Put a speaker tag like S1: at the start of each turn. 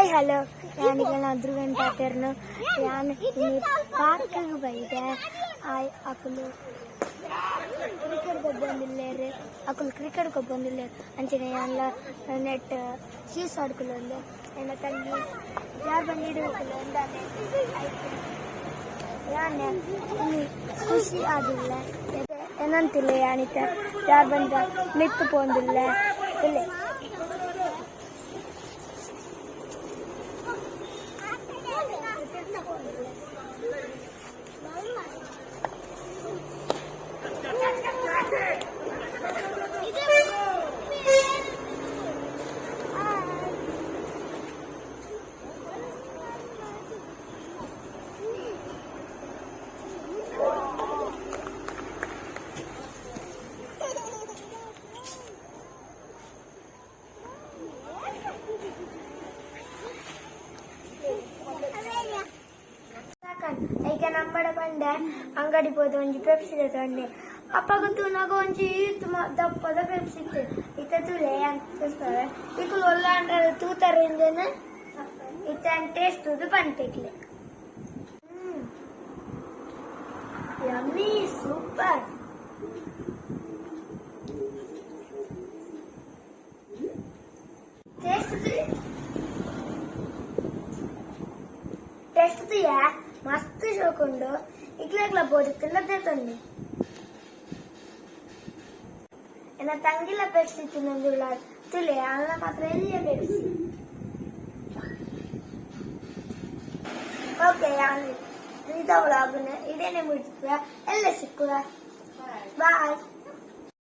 S1: Hi hello ഞാನೀಗ Dhruvan ಪಾತೆರ್ನು ನಾನು ಪಾರ್ಕಿಗೆ ಬೈದೆ ಅಕುಲು ಕ್ರಿಕೆಟ್ಗೆ ಬಂದಿಲ್ಲೇರು ಅಕುಲು ಕ್ರಿಕೆಟ್ಗೆ ಬಂದಿಲ್ಲೇರು ಅಂಚನೆ ಎಲ್ಲ ನೆಟ್ ಶೀಸ್ ಆಡ್ಕೊಳ್ಳೋದು ನನ್ನ ತಂಗಿ ಯಾರು ಬಂದಿಡಬೇಕಲ್ಲ ಅಂದಾನೆ ಆಯ್ತು ಯಾನೆ ಇನ್ನು ಖುಷಿ ಆಗಿಲ್ಲ ಏನಂತಿಲ್ಲ ಯಾನಿತ ಯಾರು ಬಂದ ಮಿತ್ತು ಪೋಂದಿಲ್ಲ ಇಲ್ಲ ಈಗ ನಮ್ಮಡ ಬಂಡೆ ಅಂಗಡಿ ಹೋದ ಒಂಜಿ ಪೆಪ್ಸಿ ತಂದೆ ಅಪ್ಪಗಂತೂ ನಾಗ ಒಂಜಿ ದಪ್ಪದ ಪೆಪ್ಸಿ ಇತ್ತು ಇತ್ತ ತುಲೆ ಅಂತ ಈಕಲು ಒಲ್ಲ ಅಂದ್ರೆ ತೂತಾರಿಂದೇನೆ ಇತ್ತ ಟೇಸ್ಟ್ ಇದು ಬಂಟಿಕ್ಲೆ ಯಮ್ಮಿ ಸೂಪರ್ ಟೇಸ್ಟ್ ತುಯ್ಯ ಮಸ್ತ್ ಶೋಕೊಂಡು ಇಕ್ಲೆಗ್ಲ ಬೋದಿ ತಿನ್ನದೇ ತಂದೆ ಎನ್ನ ತಂಗಿಲ ಪೆಪ್ಸಿ ತಿನ್ನೊಂದುಳ್ಳ ತುಲೆ ಅಲ್ಲ ಮಾತ್ರ ಎಲ್ಲಿಯ ಪೆಪ್ಸಿ ಓಕೆ ಇದ ವ್ಲಾಗ್ನ ಇದೇನೆ ಮುಗಿಸುವ ಎಲ್ಲ ಸಿಕ್ಕುವ ಬಾಯ್.